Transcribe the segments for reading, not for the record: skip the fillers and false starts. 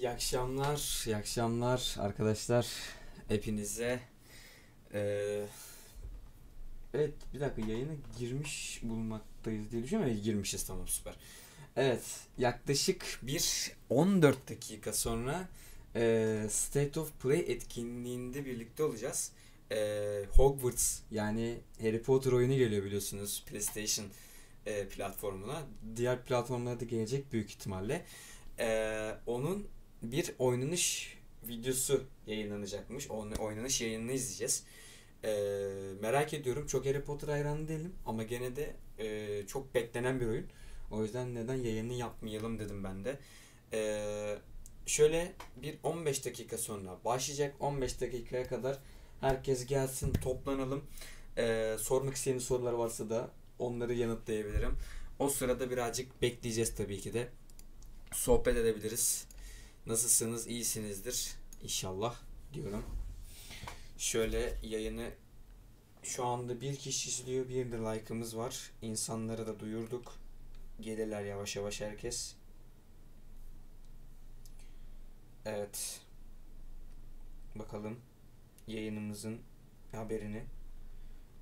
İyi akşamlar, iyi akşamlar arkadaşlar hepinize. Ee, evet bir dakika yayına girmiş bulunmaktayız diye düşünüyorum. Evet, girmişiz, tamam, süper. Evet, yaklaşık bir 14 dakika sonra State of Play etkinliğinde birlikte olacağız. Hogwarts, yani Harry Potter oyunu geliyor biliyorsunuz PlayStation platformuna. Diğer platformlara da gelecek büyük ihtimalle. Onun bir oynanış videosu yayınlanacakmış. Onun oynanış yayınını izleyeceğiz. Merak ediyorum. Çok Harry Potter hayranı değilim ama gene de çok beklenen bir oyun. O yüzden neden yayını yapmayalım dedim ben de. Şöyle bir 15 dakika sonra başlayacak. 15 dakikaya kadar herkes gelsin, toplanalım. Sormak istediğiniz sorular varsa da onları yanıtlayabilirim. O sırada birazcık bekleyeceğiz tabii ki de. Sohbet edebiliriz. Nasılsınız? İyisinizdir İnşallah diyorum. Şöyle yayını şu anda bir kişi izliyor, bir de like'ımız var. İnsanlara da duyurduk. Gelirler yavaş yavaş herkes. Evet. Bakalım yayınımızın haberini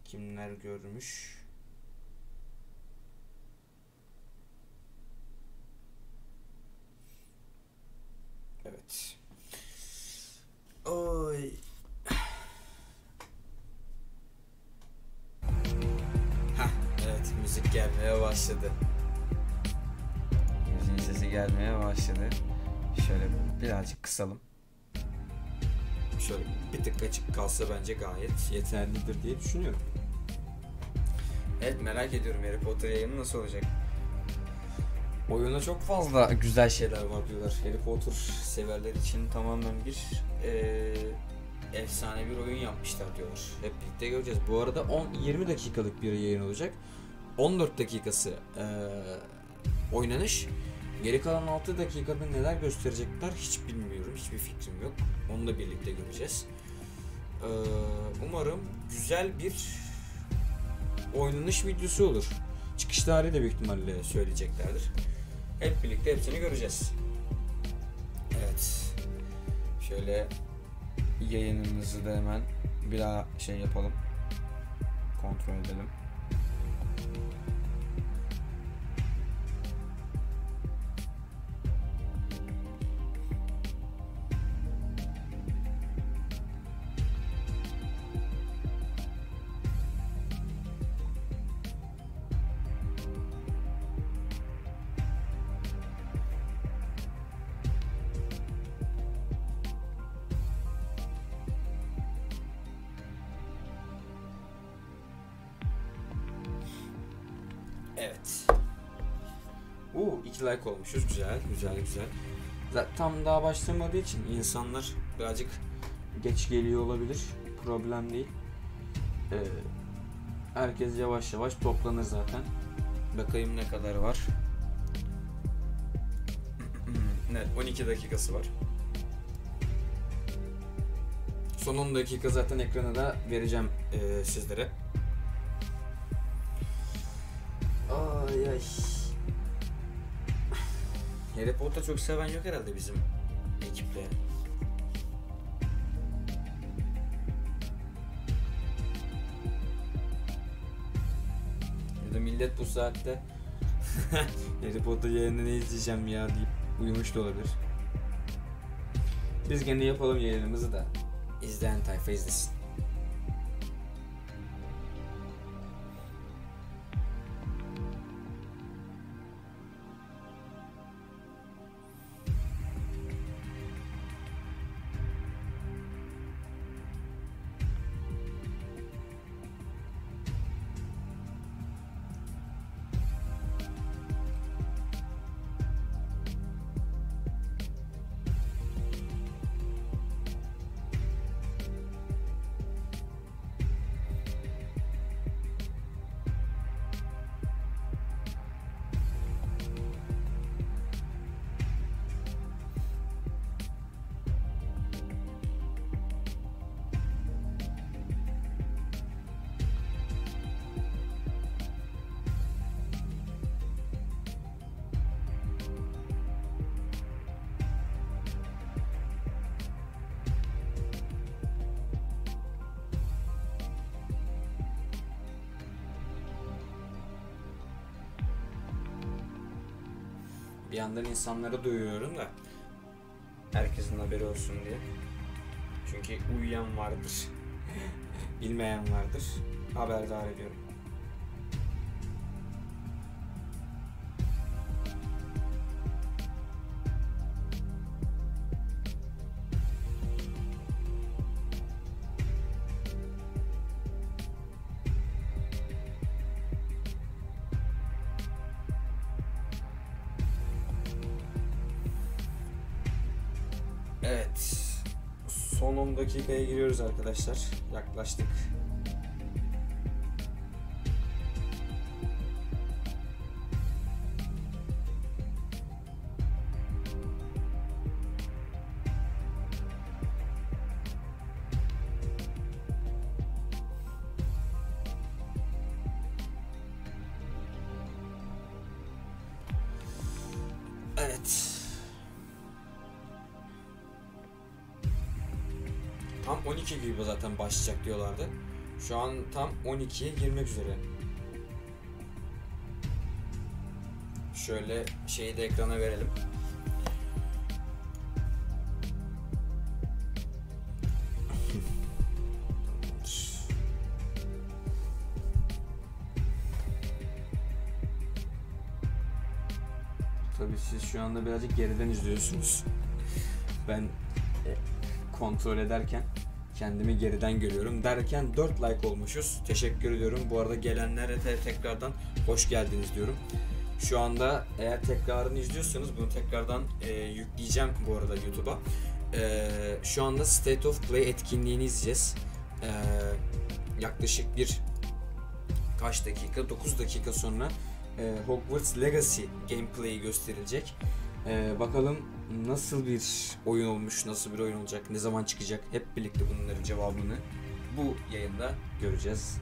kimler görmüş. Evet. Oy. Hah, evet, müzik gelmeye başladı. Müziğin sesi gelmeye başladı. Şöyle birazcık kısalım. Şöyle bir tık açık kalsa bence gayet yeterlidir diye düşünüyorum. Evet, merak ediyorum Harry Potter yayını nasıl olacak. Oyuna çok fazla güzel şeyler var diyorlar. Harry Potter severler için tamamen bir efsane bir oyun yapmışlar diyorlar. Hep birlikte göreceğiz. Bu arada 20 dakikalık bir yayın olacak. 14 dakikası oynanış. Geri kalan 6 dakikada neler gösterecekler hiç bilmiyorum. Hiçbir fikrim yok. Onunla birlikte göreceğiz. Umarım güzel bir oynanış videosu olur. Çıkış tarihi de büyük ihtimalle söyleyeceklerdir. Hep birlikte hepsini göreceğiz. Evet. Şöyle yayınımızı da hemen bir daha yapalım. Kontrol edelim. Evet. 2 like olmuşuz. Güzel, güzel, güzel. Tam daha başlamadığı için insanlar birazcık geç geliyor olabilir. Problem değil. Herkes yavaş yavaş toplanır zaten. Bakayım ne kadar var. Evet, 12 dakikası var. Son 10 dakika zaten ekrana da vereceğim sizlere. Ay ay. Harry Potter çok seven yok herhalde bizim ekipte. Ya da millet bu saatte Harry Potter yayını ne izleyeceğim ya deyip uyumuş da olabilir. Biz gene yapalım yayınımızı da izleyen tayfa izlesin. Bir yandan insanlara duyuruyorum da herkesin haberi olsun diye. Çünkü uyuyan vardır, bilmeyen vardır. Haberdar ediyorum. Evet. Son 10 dakikaya giriyoruz arkadaşlar. Yaklaştık. Evet. Tam 12 gibi zaten başlayacak diyorlardı. Şu an tam 12'ye girmek üzere. Şöyle şeyi de ekrana verelim. Tabii siz şu anda birazcık geriden izliyorsunuz. Ben kontrol ederken kendimi geriden görüyorum derken 4 like olmuşuz. Teşekkür ediyorum. Bu arada gelenlere tekrardan hoş geldiniz diyorum. Şu anda eğer tekrarını izliyorsanız bunu tekrardan yükleyeceğim bu arada YouTube'a. Şu anda State of Play etkinliğini izleyeceğiz. Yaklaşık kaç dakika? 9 dakika sonra Hogwarts Legacy gameplay'i gösterilecek. Bakalım nasıl bir oyun olmuş, nasıl bir oyun olacak, ne zaman çıkacak, hep birlikte bunların cevabını bu yayında göreceğiz.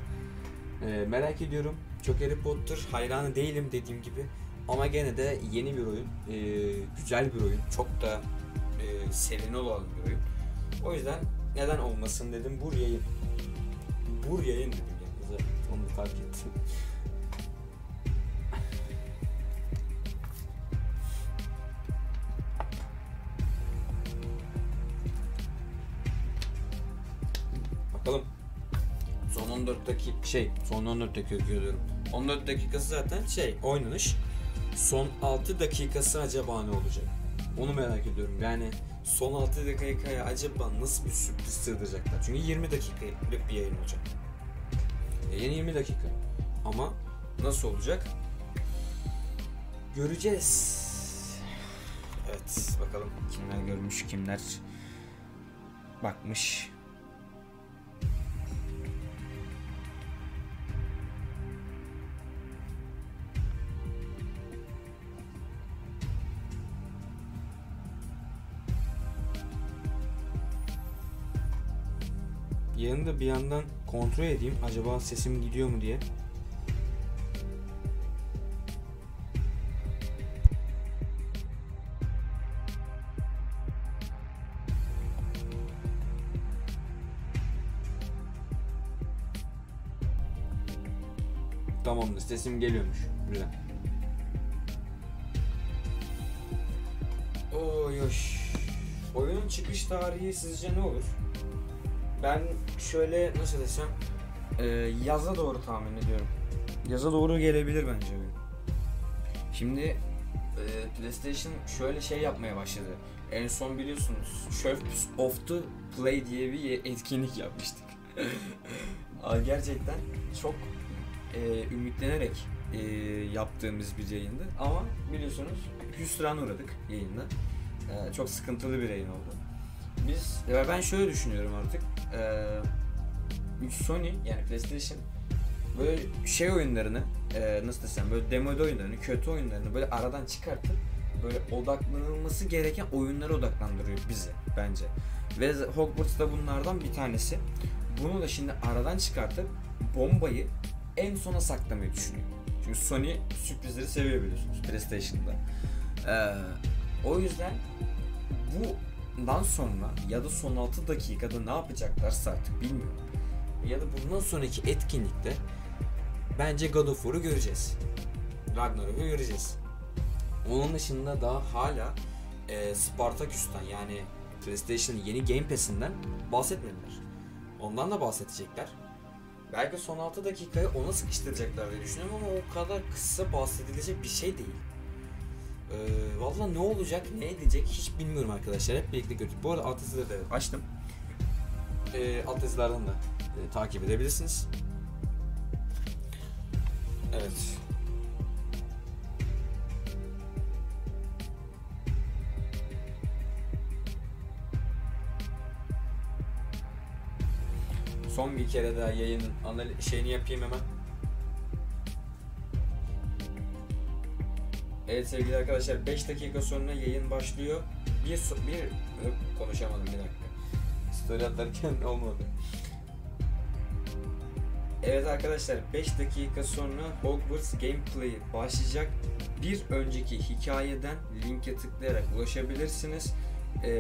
Merak ediyorum. Çok Harry Potter hayranı değilim dediğim gibi, ama gene de yeni bir oyun, güzel bir oyun, çok da seveni olan bir oyun. O yüzden neden olmasın dedim. Bur yayın dedim yani. Onu fark ettim. Bakalım. Son 14 dakika diyorum. 14 dakikası zaten oynanış. Son 6 dakikası acaba ne olacak? Onu merak ediyorum. Yani son 6 dakikaya acaba nasıl bir sürpriz sığdıracaklar? Çünkü 20 dakikalık bir yayın olacak. Yeni 20 dakika. Ama nasıl olacak? Göreceğiz. Evet, bakalım kimler görmüş, kimler bakmış. Yayını da bir yandan kontrol edeyim. Acaba sesim gidiyor mu diye. Tamamdır. Sesim geliyormuş. Güzel. Oy. Oyunun çıkış tarihi sizce ne olur? Ben şöyle nasıl desem, yaza doğru tahmin ediyorum. Yaza doğru gelebilir bence oyun. Şimdi PlayStation şöyle yapmaya başladı. En son biliyorsunuz Shelves of the Play diye bir etkinlik yapmıştık. Gerçekten çok ümitlenerek yaptığımız bir yayındı. Ama biliyorsunuz hüsrana uğradık yayında. Çok sıkıntılı bir yayın oldu. Ben şöyle düşünüyorum artık. Sony yani PlayStation böyle oyunlarını nasıl desem, böyle demo oyunlarını, kötü oyunlarını böyle aradan çıkartıp böyle odaklanılması gereken oyunlara odaklandırıyor bizi bence. Ve Hogwarts da bunlardan bir tanesi. Bunu da şimdi aradan çıkartıp bombayı en sona saklamayı düşünüyor. Çünkü Sony sürprizleri seviyor biliyorsunuz PlayStation'da. O yüzden bundan sonra ya da son 6 dakikada ne yapacaklarsa artık bilmiyorum. Ya da bundan sonraki etkinlikte bence God of War'u göreceğiz. Ragnarok'u göreceğiz. Onun dışında daha hala Spartaküs'ten, yani PlayStation'ın yeni Game Pass'inden bahsetmediler. Ondan da bahsedecekler. Belki son 6 dakikayı ona sıkıştıracaklar diye düşünüyorum ama o kadar kısa bahsedilecek bir şey değil. Valla ne olacak, ne edecek hiç bilmiyorum arkadaşlar. Hep birlikte göreceğiz. Bu arada alt yazıları da açtım. Alt yazılardan da takip edebilirsiniz. Evet. Son bir kere daha yayının şeyini yapayım hemen. Evet sevgili arkadaşlar, 5 dakika sonra yayın başlıyor. Konuşamadım, bir dakika. Story atarken olmadı. Evet arkadaşlar, 5 dakika sonra Hogwarts gameplay başlayacak. Bir önceki hikayeden linke tıklayarak ulaşabilirsiniz.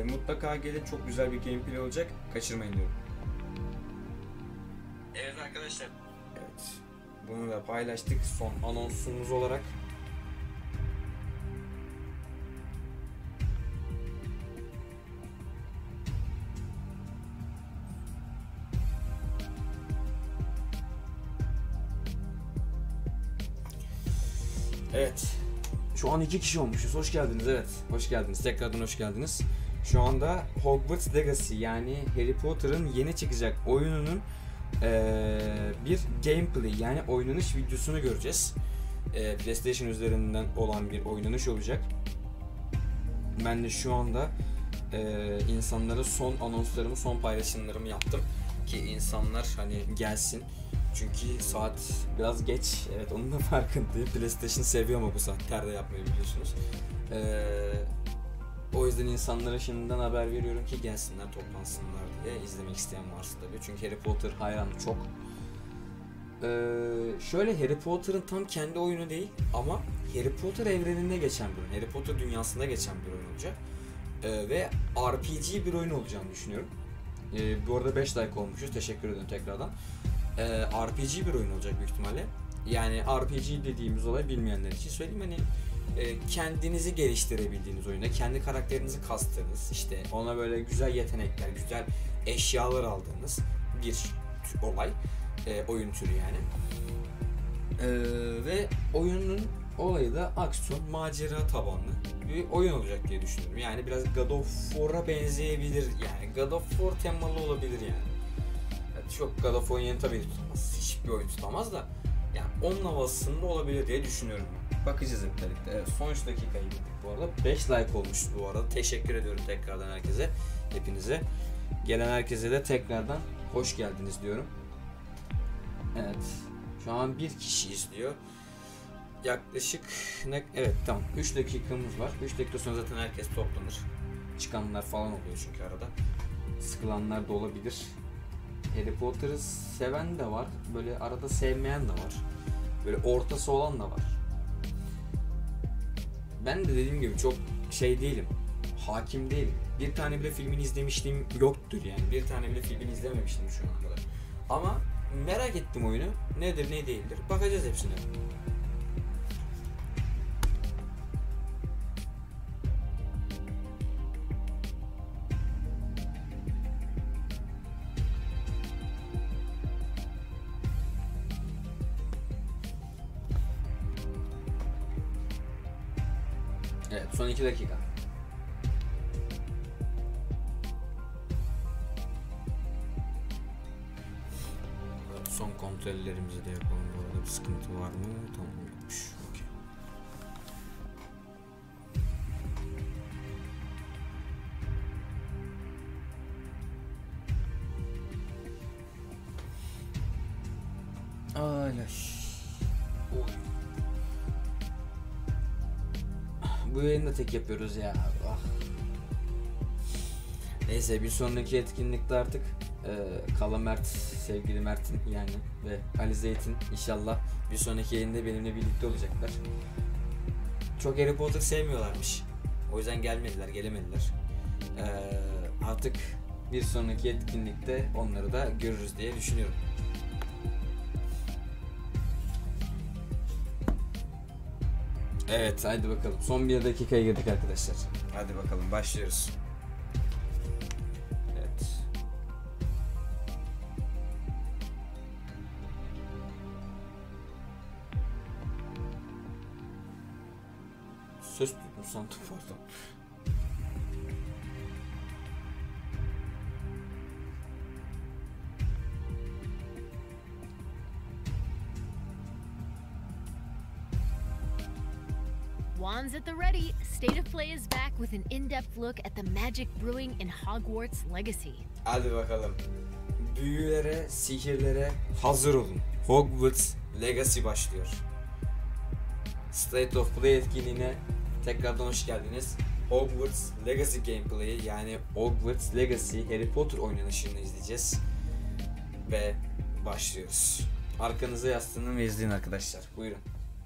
Mutlaka gelin, çok güzel bir gameplay olacak. Kaçırmayın diyorum. Evet arkadaşlar. Evet. Bunu da paylaştık son anonsumuz olarak. Evet. Şu an 2 kişi olmuşuz. Hoş geldiniz. Evet. Hoş geldiniz. Tekrardan hoş geldiniz. Şu anda Hogwarts Legacy, yani Harry Potter'ın yeni çıkacak oyununun bir gameplay, yani oynanış videosunu göreceğiz. PlayStation üzerinden olan bir oynanış olacak. Ben de şu anda insanlara son anonslarımı, son paylaşımlarımı yaptım ki insanlar hani gelsin. Çünkü saat biraz geç. Evet, onun da farkındayım. PlayStation seviyor ama bu saatlerde yapmayı biliyorsunuz. O yüzden insanlara şimdiden haber veriyorum ki gelsinler, toplansınlar diye, izlemek isteyen varsa tabii. Çünkü Harry Potter hayranı çok. Şöyle, Harry Potter'ın tam kendi oyunu değil ama Harry Potter evreninde geçen bir oyun. Harry Potter dünyasında geçen bir oyun olacak. Ve RPG bir oyun olacağını düşünüyorum. Bu arada 5 like olmuşuz. Teşekkür ederim tekrardan. RPG bir oyun olacak büyük ihtimalle. Yani RPG dediğimiz olay bilmeyenler için söyleyeyim, hani kendinizi geliştirebildiğiniz oyunda, kendi karakterinizi kastığınız, işte ona böyle güzel yetenekler, güzel eşyalar aldığınız bir olay, oyun türü yani. Ve oyunun olayı da aksiyon, macera tabanlı bir oyun olacak diye düşünüyorum. Yani biraz God of War'a benzeyebilir, yani God of War temalı olabilir yani. Çok God of War yeni tabii tutamaz, hiçbir oyun tutamaz da yani onun havasında olabilir diye düşünüyorum. Bakacağız hep birlikte. Evet, son 3 dakikayı bitirdik bu arada. 5 like olmuş bu arada. Teşekkür ediyorum tekrardan herkese, hepinize. Gelen herkese de tekrardan hoş geldiniz diyorum. Evet. Şu an bir kişi izliyor. Yaklaşık evet tamam, 3 dakikamız var. 3 dakika sonra zaten herkes toplanır. Çıkanlar falan oluyor çünkü arada. Sıkılanlar da olabilir. Harry Potter'ı seven de var. Böyle arada sevmeyen de var. Böyle ortası olan da var. Ben de dediğim gibi çok şey değilim. Hakim değilim. Bir tane bile filmini izlemişliğim yoktur yani. Bir tane bile filmini izlememiştim şu ana kadar. Ama merak ettim oyunu. Nedir ne değildir. Bakacağız hepsine. Evet, son 2 dakika. Son kontrollerimizi de yapalım. Bu arada bir sıkıntı var mı? Tamam, yokmuş. Okay. Öyle. Bu yayını da tek yapıyoruz ya. Ah. Neyse, bir sonraki etkinlikte artık Kala Mert, sevgili Mert'in yani ve Ali Zeytin inşallah bir sonraki yayında benimle birlikte olacaklar. Çok Harry Potter sevmiyorlarmış. O yüzden gelemediler. Artık bir sonraki etkinlikte onları da görürüz diye düşünüyorum. Evet, hadi bakalım. Son bir dakikaya girdik arkadaşlar. Hadi bakalım, başlıyoruz. Evet. Söz tutmuş sandım pardon. Wands at the ready, State of Play is back with an in-depth look at the magic brewing in Hogwarts Legacy. Hadi bakalım. Büyülere, sihirlere hazır olun. Hogwarts Legacy başlıyor. State of Play etkinliğine tekrardan hoş geldiniz. Hogwarts Legacy gameplay'i yani Hogwarts Legacy Harry Potter oynanışını izleyeceğiz. Ve başlıyoruz. Arkanıza yaslanın ve izleyin arkadaşlar. Buyurun.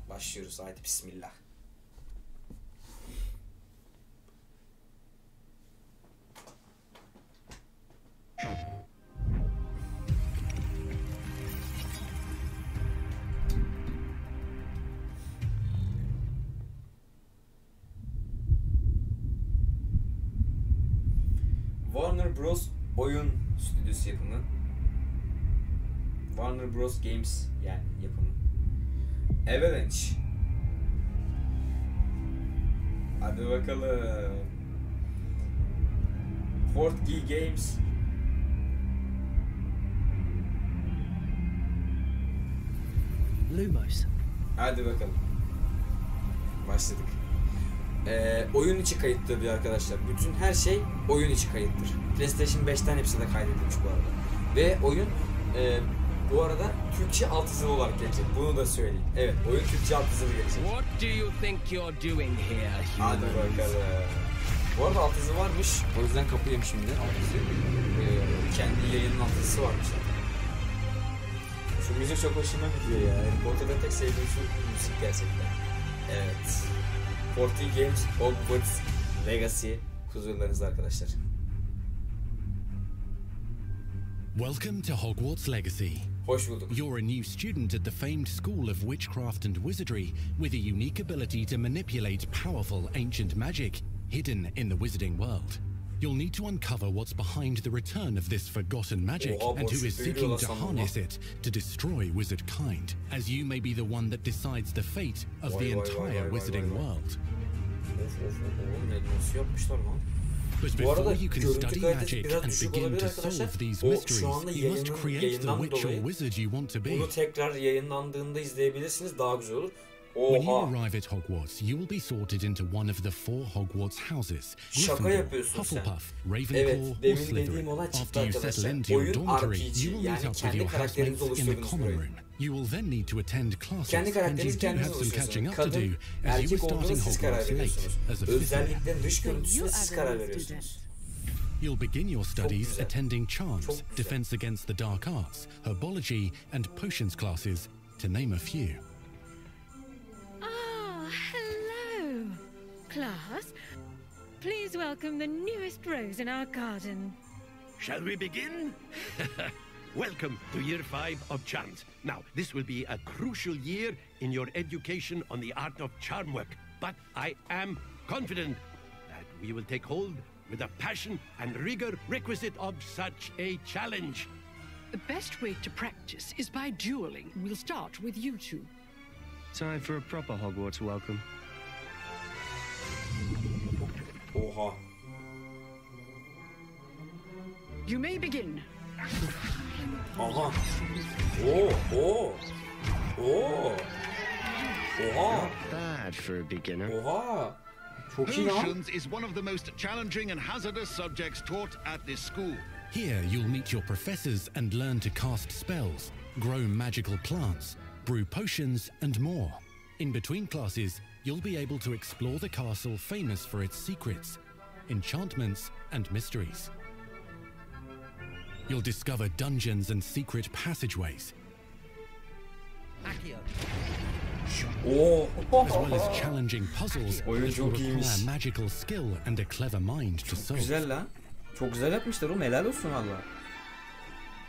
Başlıyoruz. Haydi bismillah. Warner Bros. Oyun stüdyosu yapımı. Warner Bros. Games yani yapımı. Avalanche. Hadi bakalım. Portkey Games. Lumos. Hadi bakalım. Başladık. Oyun içi kayıttır diyor arkadaşlar. Bütün her şey oyun içi kayıttır. PlayStation 5'ten hepsi de kaydedilmiş bu arada. Ve oyun bu arada Türkçe altyazılı olarak gelecek. Bunu da söyleyeyim. Evet, oyun Türkçe altyazılı gelecek. What do you think you're doing here, Hadi bakalım. Bu arada altyazı varmış. O yüzden kapıyım şimdi. Altyazı. Kendi yayının altyazısı varmış zaten. Şu müzik çok hoşuma gidiyor ya. Harry Potter'da tek sevdiğim şu müzik gerçekten. Evet. Portkey Games Hogwarts Legacy huzurlarınızda arkadaşlar. Welcome to Hogwarts Legacy. Hoş bulduk. You're a new student at the famed School of Witchcraft and Wizardry with a unique ability to manipulate powerful ancient magic hidden in the wizarding world. You'll need to uncover what's behind the return of this forgotten magic and who is seeking to harness it to destroy wizard kind, as you may be the one that decides the fate of the entire wizarding world. Nasıl yapmışlar lan? But before you can study magic and begin to solve these mysteries, you must create the witch or wizard you want to be. Bunu tekrar yayınlandığında izleyebilirsiniz, daha güzel olur. When you arrive at Hogwarts, you will be sorted into one of the 4 Hogwarts houses: Gryffindor, Hufflepuff, Ravenclaw, or Slytherin. After you settle into your dormitory, you will meet up with your housemates in the common room. You will then need to attend classes, and you do have some catching up to do, as you were starting Hogwarts late as a fifth year. Dış görüntüsüne siz karar veriyorsunuz. You'll begin your studies attending charms, defense against the dark arts, herbology, and potions classes, to name a few. Hello, class. Please welcome the newest rose in our garden. Shall we begin? Welcome to Year 5 of Charms. Now, this will be a crucial year in your education on the art of charm work, but I am confident that we will take hold with the passion and rigor requisite of such a challenge. The best way to practice is by dueling. We'll start with you two. Time for a proper Hogwarts welcome. Oha. You may begin. Aha. Oo. Oha. Not bad for a beginner. Oha. Çok iyi lan. Potions is one of the most challenging and hazardous subjects taught at this school. Here you'll meet your professors and learn to cast spells, grow magical plants, brew potions, and more. In between classes, you'll be able to explore the castle famous for its secrets, enchantments, and mysteries. You'll discover dungeons and secret passageways, as well as challenging puzzles Oyun that will çok iyiymiş. require magical skill and a clever mind to solve. Güzel lan. Çok güzel yapmışlar oğlum, helal olsun valla.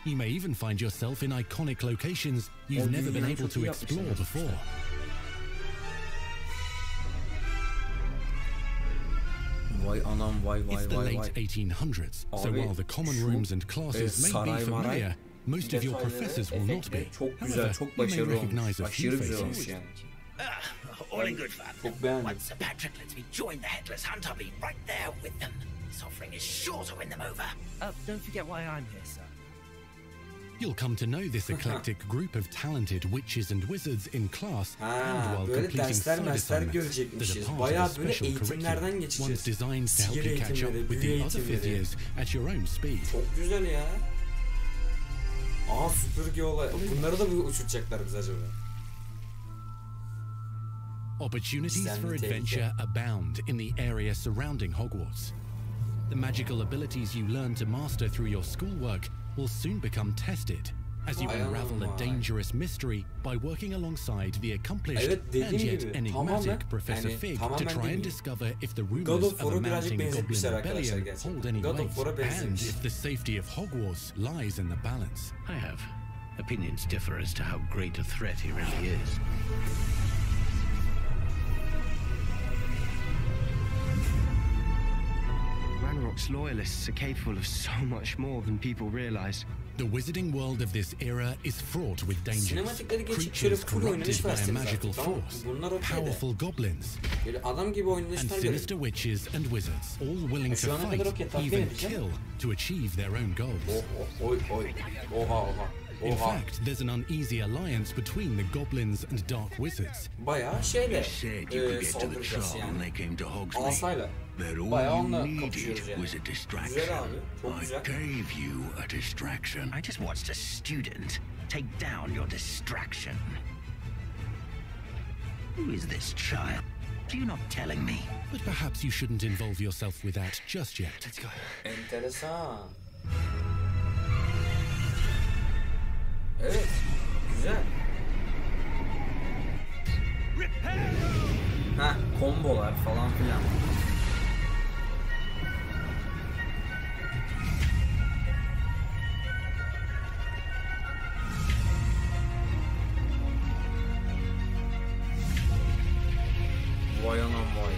You may even find yourself in iconic locations you've never been able to explore before. Vay anam vay It's the late 1800s, so while the common rooms and classes may be familiar, most of your professors will not be. Çok güzel, However, çok you may başarılı olmuş. recognize a few Aşırı güzel olmuş faces. yani. All in good fun. Çok beğendim. Once Sir Patrick lets me join the Headless Hunt, I'll be right there with them. This offering is sure to win them over. Don't forget why I'm here, sir. You'll come to know this eclectic group of talented witches and wizards in class and while böyle completing dersler side dersler assignments that görecekmişiz. are part Bayağı of a böyle special eğitimlerden curriculum, geçeceğiz. ones designed to help Sihir you catch up eğitimleri, with büyü the other eğitimleri. fifth years at your own speed. Çok güzel ya. Aa süpürge olay. Bunları da bu uçuracaklar biz acaba? Opportunities for adventure abound in the area surrounding Hogwarts. The magical abilities you learn to master through your schoolwork will soon become tested as you unravel a dangerous mystery by working alongside the accomplished and yet enigmatic Professor Fig to try and discover if the rumors of a mounting goblin rebellion hold any weight and if the safety of Hogwarts lies in the balance. I have opinions differ as to how great a threat he really is. Ranrock's loyalists are capable of so much more than people realize. The wizarding world of this era is fraught with dangers. Creatures corrupted by a magical force, powerful goblins, and sinister witches and wizards, all willing to fight, even kill, to achieve their own goals. In fact, there's an uneasy alliance between the goblins and dark wizards. Bayağı şeyle saldıracağız yani. Asayla. Bayağı onunla kapışıyoruz yani. Güzel abi. Çok güzel. Gave you a distraction. I just watched a student take down your distraction. Who is this child? You're not telling me. But perhaps you shouldn't involve yourself with that just yet. Let's go. Enteresan. Evet, güzel. Ha, kombolar falan filan. Vay anam vay.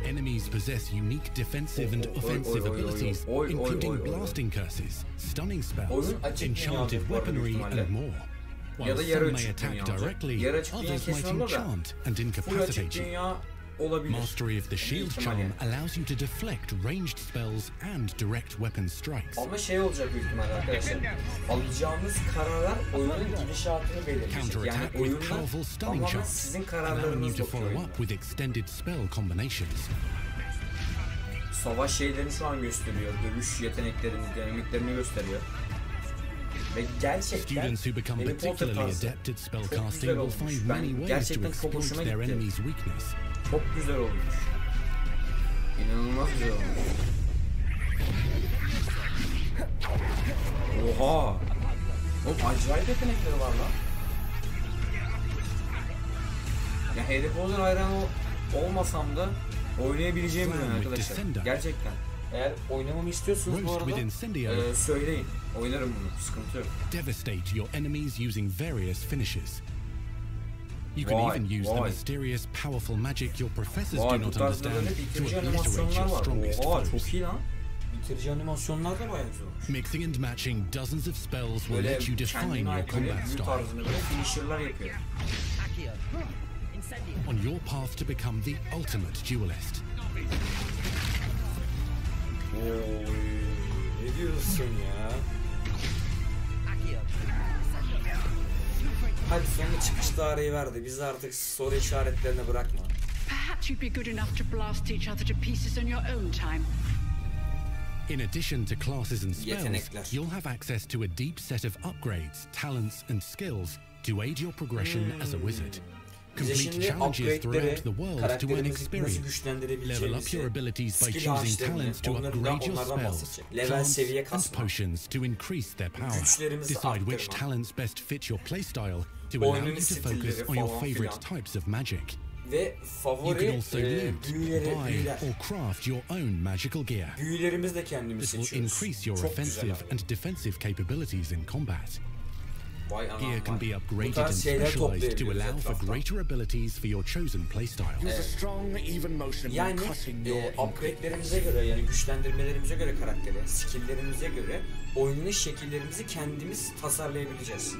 Enemies possess unique defensive and offensive abilities, including blasting curses, stunning spells, enchanted weaponry, and more. While some may attack directly, others might enchant and incapacitate you. Mastery of the shield charm allows you to deflect ranged spells and direct weapon strikes. Ama şey olacak büyük ihtimalle arkadaşlar. Alacağımız kararlar oyunun gidişatını belirleyecek. Yani oyunda tamamen sizin kararlarınız bakıyor. With extended spell combinations. Savaş şeylerini şu an gösteriyor. Dövüş yeteneklerini, dinamiklerini gösteriyor. Ve gerçekten Students who become particularly adept at spellcasting will find many ways to exploit their enemy's weakness. Çok güzel olmuş. İnanılmaz güzel olmuş. Oha! Oğlum acayip yetenekleri var lan. Ya Harry Potter hayranı olmasam da oynayabileceğim bir oyun arkadaşlar. Gerçekten. Eğer oynamamı istiyorsanız bu arada söyleyin. Oynarım bunu. Sıkıntı yok. Devastate your enemies using various finishes. You can even use the mysterious, powerful magic your professors do not understand to obliterate your strongest foes. Çok iyi lan. Bitirici animasyonlar da bayağı güzel olmuş. Mixing and matching dozens of spells will let you define your combat style. Finisher'lar yapıyor. On your path to become the ultimate duelist. Oy, ne diyorsun ya? Hadi sonunda çıkış tarihi verdi. Bizi artık soru işaretlerine bırakma. Perhaps you'd be good enough to blast each other to pieces on your own time. In addition to classes and spells, you'll have access to a deep set of upgrades, talents, and skills to aid your progression as a wizard. Complete challenges throughout the world to earn experience. Level up your abilities by choosing talents to upgrade your spells, charms, and potions to increase their power. Decide which talents best fit your playstyle to allow you to focus on your favorite types of magic. You can also loot, buy, or craft your own magical gear. This will increase your offensive and defensive capabilities in combat. Vay anam Gear can vay. be Bu upgraded tarz and şeyler specialized to toplayabiliyoruz allow for etrafta. greater abilities for your chosen playstyle. Yani upgrade'lerimize göre, yani güçlendirmelerimize göre karakteri, skill'lerimize göre oynanış şekillerimizi kendimiz tasarlayabileceğiz.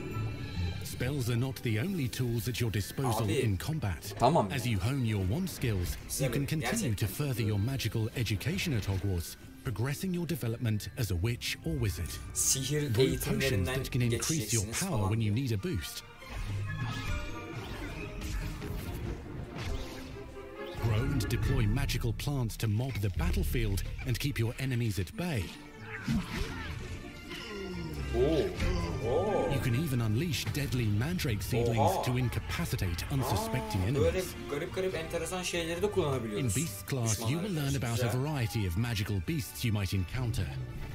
Spells are not the only tools at your disposal Abi, in combat. tamam. As you hone your wand skills, you can continue gerçekten. to further your magical education at Hogwarts, progressing your development as a witch or wizard. Sihir Brew potions eğitimlerinden that can increase your geçeceksiniz power falan. when you need a boost. Grow and deploy magical plants to mob the battlefield and keep your enemies at bay. You can even unleash deadly mandrake seedlings to incapacitate unsuspecting Böyle enemies. garip enteresan şeyleri de kullanabiliyoruz. In Beast class, you will learn about a variety of magical beasts you might encounter,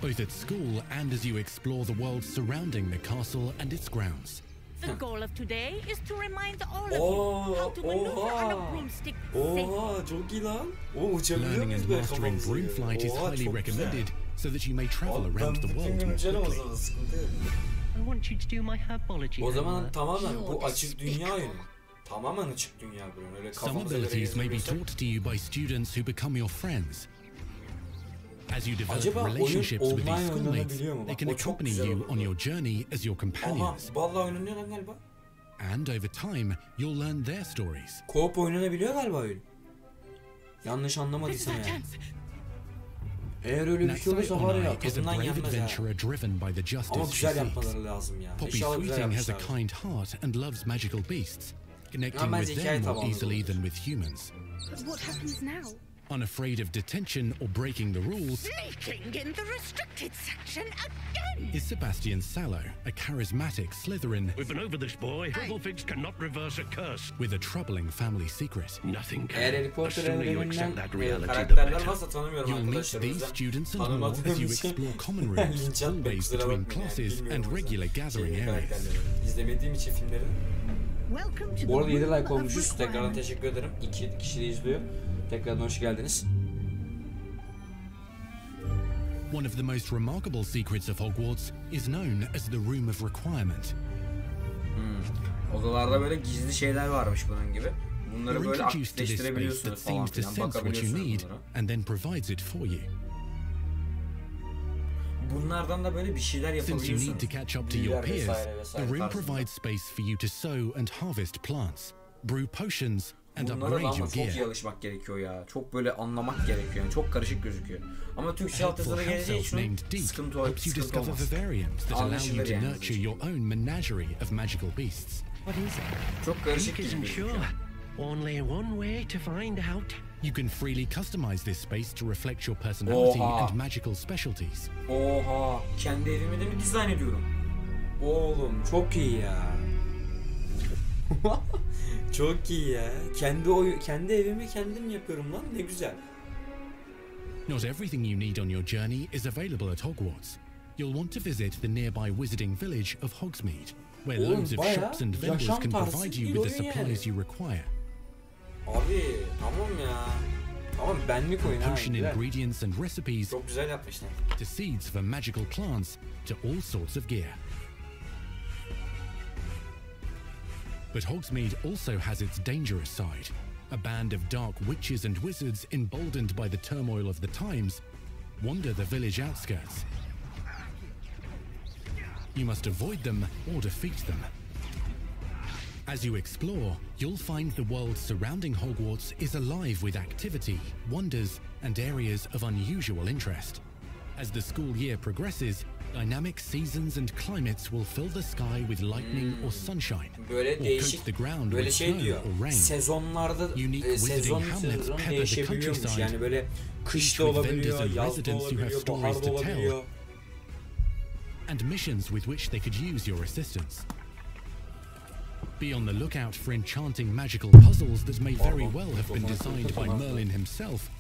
both at school and as you explore the world surrounding the castle and its grounds. The goal of today is to remind all of you how to maneuver on a broomstick Oha, çok iyi lan. Uçabiliyor Learning muyuz and böyle mastering kafamıza broom göre? flight is Oha, highly çok recommended so that you may travel güzel. around the Ben world bütün more gün quickly. olsa da sıkıntı yok. I want you to do my herbology O zaman homework. tamamen bu açık dünya oyunu. Tamamen açık dünya bu oyun. Öyle Some kafamıza göre abilities may be yazabiliyorsak. taught to you by students who become your friends. As you develop Acaba oyun relationships with these online schoolmates, oynanabiliyor mu? they Bak, can o çok accompany güzel you olur. on your journey as your Aha, companions. vallahi oynanıyor lan galiba. And over time, you'll learn their stories. Co-op oynanabiliyor galiba oyun. Yanlış anlamadıysam yani. Eğer öyle bir şey olursa var ya, Natsai is a tadından brave yenmez ha. adventurer driven by the Ama justice she güzel seeks. yapmaları lazım ya. Poppy İnşallah güzel Sweeting has a yapmışlar. kind heart and loves magical beasts, connecting Ama with hikaye them more tabanlı easily olur. than with humans. But what happens now? Unafraid of detention or breaking the rules, sneaking in the restricted section again. is Sebastian Sallow, a charismatic Slytherin We've been over this, boy. Doublefix cannot reverse a curse. with a troubling family secret. Nothing Eğer can. Harry The Potter sooner you evreninden accept that reality, the karakterler better. varsa tanımıyorum You'll meet arkadaşlar. O these yüzden students and more tanımadığım as you için explore common rooms, linç atmayın, hallways kusura between bakmayın yani, classes, bilmiyorum and o yüzden. regular gathering areas. Karakterleri. İzlemediğim için filmleri. Welcome to Bu arada the 7 room like of olmuşuz. Tekrardan requirement. teşekkür ederim. 2 kişi de izliyor. Tekrardan hoş geldiniz. One of the most remarkable secrets of Hogwarts is known as the Room of Requirement. Odalarda böyle gizli şeyler varmış bunun gibi. Bunları You're böyle introduced to this space aktifleştirebiliyorsunuz that falan seems to filan. sense what you Bakabiliyorsunuz need bunlara. and then provides it for you. Bunlardan da böyle bir şeyler Since you yapabiliyorsunuz. need to catch up to your Büyüler peers, vesaire vesaire the room tarzında. provides space for you to sow and harvest plants, brew potions, and Bunlara da upgrade ama your çok iyi gear. alışmak gerekiyor ya. Çok böyle anlamak gerekiyor. Yani çok karışık gözüküyor. Ama Türkçe A alt helpful yazıları house geleceği elf için named Deep sıkıntı helps you discover olmaz. vivariums that allow you Anlaşılır to yani. nurture your own menagerie of magical beasts. What is it? Çok karışık Luke gibi isn't gözüküyor. sure. Only one way to find out. You can freely customize this space to reflect your personality Oha. and magical specialties. Oha! Kendi evimi de mi dizayn ediyorum? Oğlum çok iyi ya. Çok iyi ya. Kendi evimi kendim yapıyorum lan. Ne güzel. Not everything you need on your journey is available at Hogwarts. You'll want to visit the nearby wizarding village of Hogsmeade, where Oğlum, loads of bayağı shops and vendors yaşam can tarzı provide bir you with the oyun supplies yani. you require. Abi tamam ya. Tamam benlik oyun ha. Potion Güzel. ingredients and recipes Çok güzel yapmışlar. to seeds for magical plants to all sorts of gear. But Hogsmeade also has its dangerous side. A band of dark witches and wizards emboldened by the turmoil of the times wander the village outskirts. You must avoid them or defeat them. As you explore, you'll find the world surrounding Hogwarts is alive with activity, wonders, and areas of unusual interest. As the school year progresses, dynamic seasons and climates will fill the sky with lightning or sunshine, Böyle or değişik, coat the ground böyle with şey snow diyor. or rain. Sezonlarda Unique sezon wizarding hamlets pepper the değişebiliyormuş. countryside, Yani böyle each kışta with vendors olabiliyor, and yazda residents who have olabiliyor, stories baharda to tell. olabiliyor. And missions with which they could use your assistance. Be on the lookout for enchanting magical puzzles that may very well have been designed by Merlin himself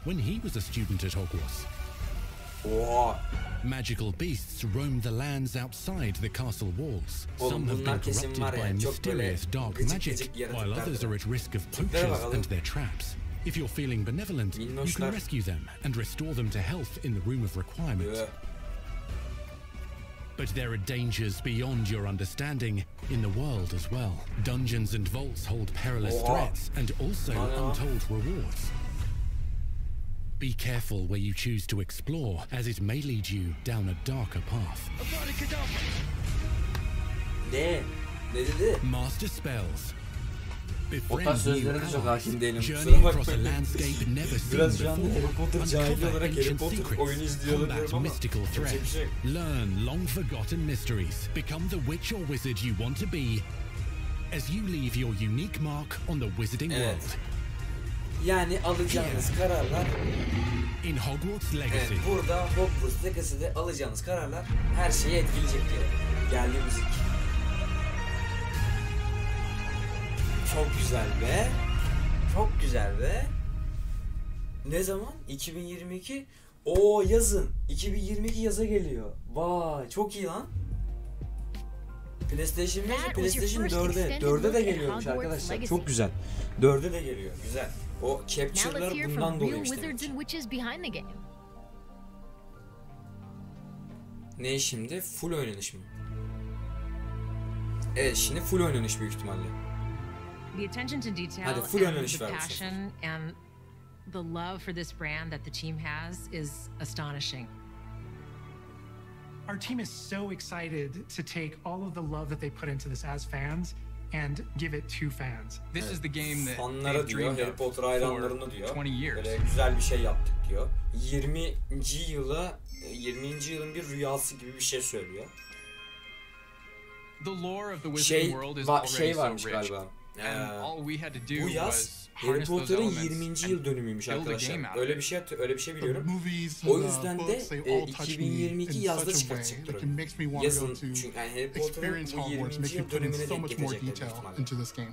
when he was a student at Hogwarts. Oha! Magical beasts roam the lands outside the castle walls. Oğlum Some have been bunlar kesin corrupted var by ya, çok böyle mysterious dark gıcık magic, gıcık while yaratıklardır. others are at risk of Tiplere poachers bakalım. and their traps. If you're feeling benevolent, you Minnoşlar. can rescue them and restore them to health in the Room of Requirement. Öh. But there are dangers beyond your understanding in the world as well. Dungeons and vaults hold perilous threats and also untold rewards. Be careful where you choose to explore, as it may lead you down a darker path. Master spells. O tarz sözlere de çok hakim değilim. Kusura bakmayın. Biraz şu anda Harry Potter cahili olarak Harry Potter oyunu izliyor olabilirim ama yapacak bir şey yok. Learn long forgotten mysteries. Become the witch or wizard you want to be as you leave your unique mark on the wizarding world. Yani alacağınız kararlar in Hogwarts Legacy. Evet, burada Hogwarts Legacy'de alacağınız kararlar her şeyi etkileyecek diyor. Geldi müzik. Çok güzel be. Çok güzel be. Ne zaman? 2022. Oo, yazın. 2022 yaza geliyor. Vay, çok iyi lan. PlayStation 5 ve PlayStation 4'e. 4'e de geliyormuş arkadaşlar. Çok güzel. 4'e de geliyor. Güzel. O capture'lar bundan dolayıymış demek ki. Ne şimdi? Full oynanış mı? Evet, şimdi full oynanış büyük ihtimalle. The attention to detail Hadi full oynanış and the ver bu passion and the love for this brand that the team has is astonishing. Our team is so excited to take all of the love that they put into this as fans and give it to fans. This is the game that fanlara diyor, Harry Potter hayranlarına diyor. 20 years. Böyle güzel bir şey yaptık diyor. 20. yılın bir rüyası gibi bir şey söylüyor. The lore of the Wizarding World is already varmış so rich. galiba. All we had to do Bu yaz Harry Potter'ın 20. yıl dönümüymüş arkadaşlar. Öyle bir şey biliyorum. O yüzden de 2022 yazda çıkartacaklar. Yazın, çünkü yani Harry Potter'ın bu 20. yıl dönümüne denk getirecekler.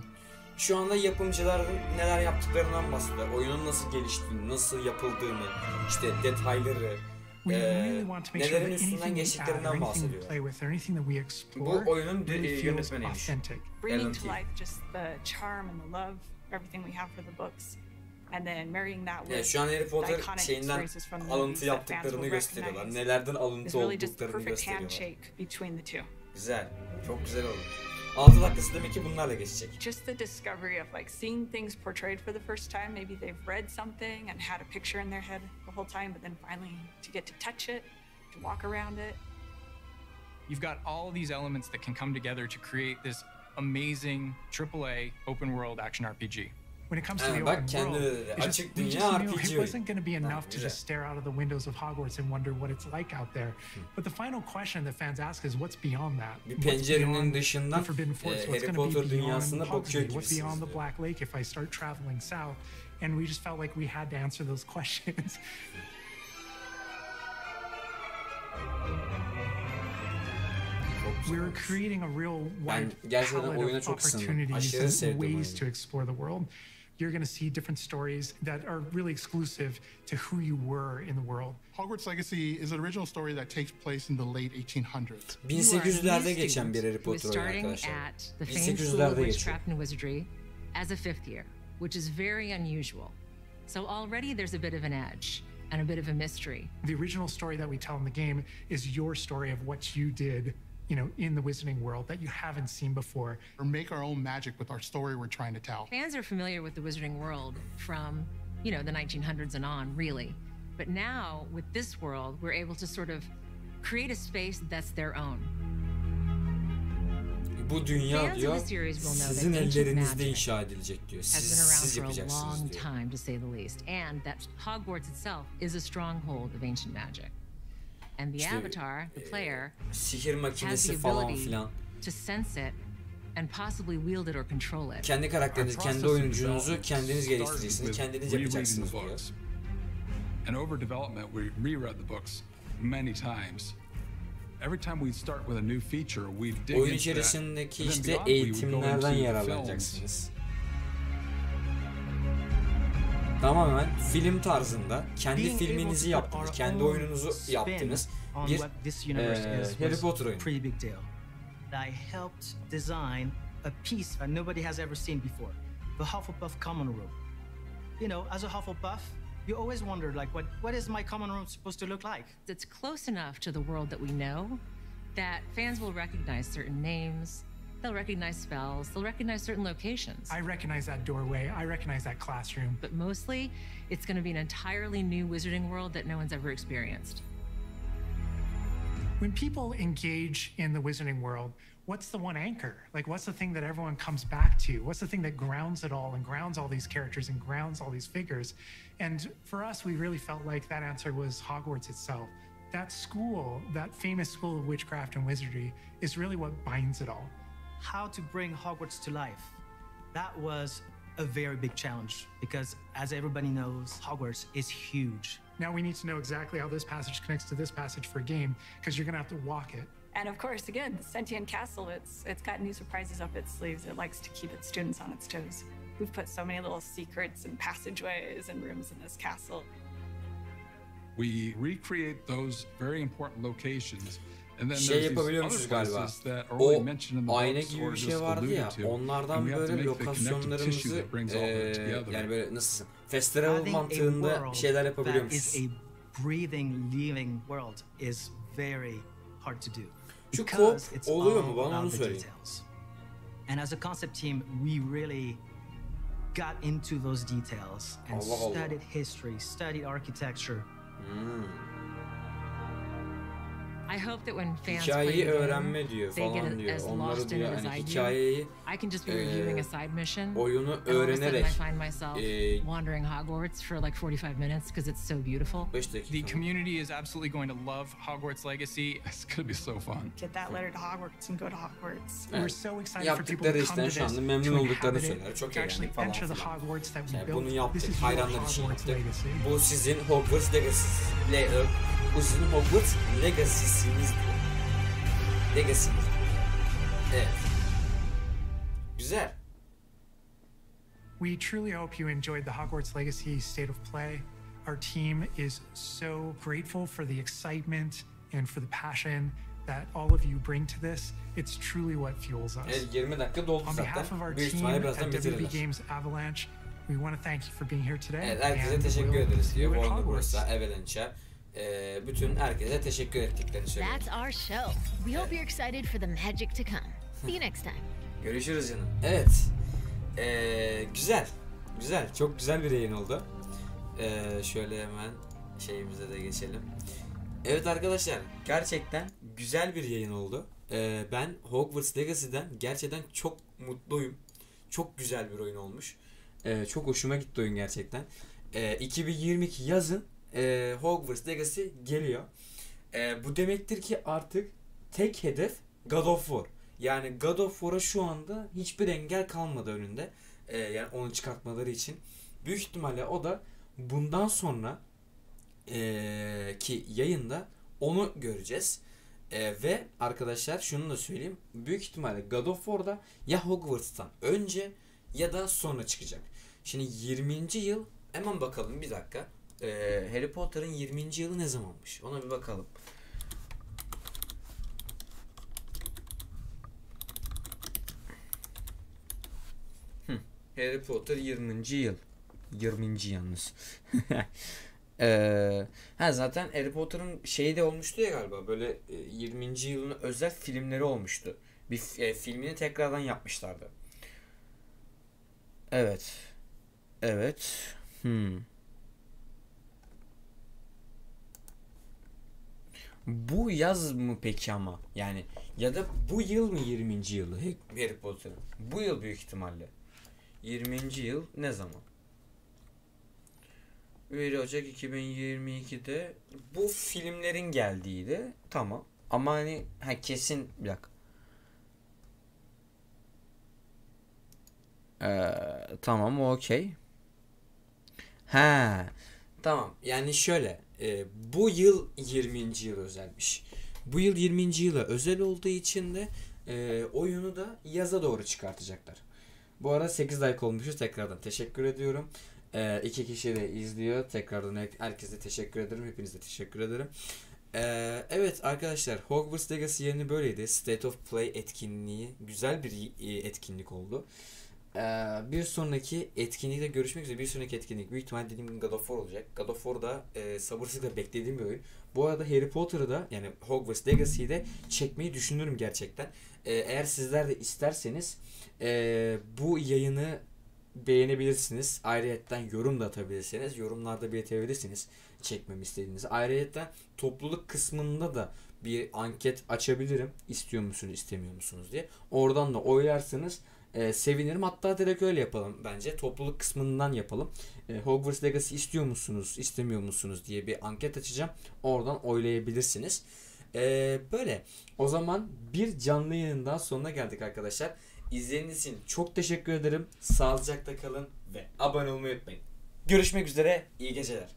Şu anda yapımcıların neler yaptıklarından bahsediyor. Oyunun nasıl geliştiğini, nasıl yapıldığını, işte detayları, nelerin üstünden geçtiklerinden bahsediyor. Bu oyunun yönetmeniymiş. Bringing to life just the charm and the love, everything we have for the books, and then marrying that with şu an Harry Potter şeyinden alıntı yaptıklarını gösteriyorlar. Nelerden alıntı olduklarını gösteriyorlar. Güzel. Çok güzel oldu. 6 dakikası demek ki bunlarla geçecek. Just the discovery of like seeing things portrayed for the first time. Maybe they've read something and had a picture in their head the whole time, but then finally to get to touch it, to walk around it. You've got all these elements that can come together to create this amazing AAA open world action RPG. When it comes to the open world, it wasn't going to be enough to just stare out of the windows of Hogwarts and wonder what it's like out there. But the final question that fans ask is, what's beyond that? Bir pencerenin dışından Harry Potter dünyasına bakıyor gibisiniz. What's beyond the Black Lake if I start traveling south? And we just felt like we had to answer those questions. We were creating a real wide palette of opportunities and ways to explore the world. You're going to see different stories that are really exclusive to who you were in the world. Hogwarts Legacy is an original story that takes place in the late 1800s. 1800'lerde geçen bir Harry Potter oyunu arkadaşlar. 1800'lerde geçiyor. Wizardry as a fifth year, which is very unusual. So already there's a bit of an edge and a bit of a mystery. The original story that we tell in the game is your story of what you did, you know, in the Wizarding World that you haven't seen before. Or make our own magic with our story we're trying to tell. Fans are familiar with the Wizarding World from, you know, the 1900s and on, really. But now, with this world, we're able to sort of create a space that's their own. Bu dünya diyor, sizin ellerinizde inşa edilecek diyor. Siz yapacaksınız diyor. Time, to say the least, and that Hogwarts itself is a stronghold of ancient magic. And the avatar, the player, sihir makinesi falan filan. To sense it and possibly wield it or control it. Kendi karakterinizi, kendi oyuncunuzu kendiniz geliştireceksiniz, kendiniz yapacaksınız diyor. And over development, we reread the books many times. Every time we start with a new feature, we dig oyun içerisindeki işte eğitimlerden yararlanacaksınız. Tamamen film tarzında kendi filminizi yaptınız, kendi oyununuzu yaptınız. Bir Harry Potter oyunu. I helped design a piece that nobody has ever seen before, the Hufflepuff common room. You know, as a Hufflepuff, you always wondered, like, what is my common room supposed to look like? It's close enough to the world that we know that fans will recognize certain names, they'll recognize spells, they'll recognize certain locations. I recognize that doorway, I recognize that classroom. But mostly, it's going to be an entirely new wizarding world that no one's ever experienced. When people engage in the wizarding world, what's the one anchor? Like, what's the thing that everyone comes back to? What's the thing that grounds it all and grounds all these characters and grounds all these figures? And for us, we really felt like that answer was Hogwarts itself. That school, that famous school of witchcraft and wizardry, is really what binds it all. How to bring Hogwarts to life. That was a very big challenge because, as everybody knows, Hogwarts is huge. Now we need to know exactly how this passage connects to this passage for a game, because you're gonna have to walk it. And of course, again, the sentient castle, it's got new surprises up its sleeves. It likes to keep its students on its toes. We've put so many little secrets and passageways and rooms in this castle. We recreate those very important locations. And then Şey yapabiliyormuşuz galiba. O ayna gibi bir şey vardı ya. Onlardan böyle lokasyonlarımızı yani böyle nasıl festival mantığında şeyler yapabiliyormuşuz. That is a breathing, living world is very hard to do. Şu kop oluyor mu? Bana onu söyleyin. And as a concept team, we really got into those details and studied history, studied architecture. I hope that when fans hikayeyi play öğrenme game, diyor they falan get diyor. as Onları lost in diyor it as hani I do. hikayeyi I can just be reviewing a side mission. Oyunu and all of a sudden öğrenerek I find myself wandering Hogwarts for like 45 minutes because it's so beautiful. The community is absolutely going to love Hogwarts Legacy. It's going to be so fun. Get that letter to Hogwarts and go to Hogwarts. We're so excited for people to come to this, to inhabit it, to actually enter the Hogwarts that we built. Bunu yaptık, This is hayranlar your için Hogwarts yaptık. legacy. Bu sizin Hogwarts Legacy'siniz. Bu sizin Hogwarts Legacy'siniz. Legacy'niz. Evet. Güzel. We truly hope you enjoyed the Hogwarts Legacy State of Play. Our team is so grateful for the excitement and for the passion that all of you bring to this. It's truly what fuels us. Evet, 20 dakika doldu On zaten. behalf of our Büyük team ihtimalle at birazdan WB bitirirler. Games Avalanche, we want to thank you for being here today. Evet, herkese and teşekkür we'll ederiz see diyor. you at Warner Hogwarts. Bros'a, Avalanche'a. Bütün herkese teşekkür ettiklerini söylüyor. That's our show. We hope you're excited for the magic to come. See you next time. Görüşürüz canım. Evet. Güzel. Güzel. Çok güzel bir yayın oldu. Şöyle hemen şeyimize de geçelim. Evet arkadaşlar. Gerçekten güzel bir yayın oldu. Ben Hogwarts Legacy'den gerçekten çok mutluyum. Çok güzel bir oyun olmuş. Çok hoşuma gitti oyun gerçekten. 2022 yazın Hogwarts Legacy geliyor. Bu demektir ki artık tek hedef God of War. Yani God of War'a şu anda hiçbir engel kalmadı önünde. Yani onu çıkartmaları için. Büyük ihtimalle o da bundan sonra ki yayında onu göreceğiz. Ve arkadaşlar şunu da söyleyeyim. Büyük ihtimalle God of War'da ya Hogwarts'tan önce ya da sonra çıkacak. Şimdi 20. yıl hemen bakalım bir dakika. Harry Potter'ın 20. yılı ne zamanmış? Ona bir bakalım. Harry Potter 20. yıl. 20. yalnız. Zaten Harry Potter'ın şeyi de olmuştu ya galiba. Böyle 20. yılın özel filmleri olmuştu. Bir filmini tekrardan yapmışlardı. Evet. Evet. Bu yaz mı peki ama? Yani ya da bu yıl mı 20. yılı Harry Potter'ın? Bu yıl büyük ihtimalle. 20. yıl ne zaman? 1 Ocak 2022'de bu filmlerin geldiğiydi. Tamam. Ama hani kesin bir dakika. Tamam o okey. Tamam. Yani şöyle. Bu yıl 20. yıl özelmiş. Bu yıl 20. yıla özel olduğu için de oyunu da yaza doğru çıkartacaklar. Bu arada 8 like olmuşuz. Tekrardan teşekkür ediyorum. 2 kişi de izliyor. Tekrardan herkese teşekkür ederim. Hepinize teşekkür ederim. Evet arkadaşlar, Hogwarts Legacy yeni böyleydi. State of Play etkinliği güzel bir etkinlik oldu. Bir sonraki etkinlikte görüşmek üzere. Bir sonraki etkinlik büyük ihtimal dediğim gibi God of War olacak. God of War'da sabırsızlıkla beklediğim bir oyun. Bu arada Harry Potter'ı da yani Hogwarts Legacy'yi de çekmeyi düşünürüm gerçekten. Eğer sizler de isterseniz bu yayını beğenebilirsiniz. Ayrıyetten yorum da atabilirsiniz. Yorumlarda belirtebilirsiniz çekmemi istediğinizi. Ayrıyetten topluluk kısmında da bir anket açabilirim. İstiyor musunuz, istemiyor musunuz diye. Oradan da oylarsanız sevinirim. Hatta direkt öyle yapalım bence. Topluluk kısmından yapalım. Hogwarts Legacy istiyor musunuz, istemiyor musunuz diye bir anket açacağım. Oradan oylayabilirsiniz. Böyle. O zaman bir canlı yayının daha sonuna geldik arkadaşlar. İzlediğiniz için çok teşekkür ederim. Sağlıcakla kalın ve abone olmayı unutmayın. Görüşmek üzere. İyi geceler.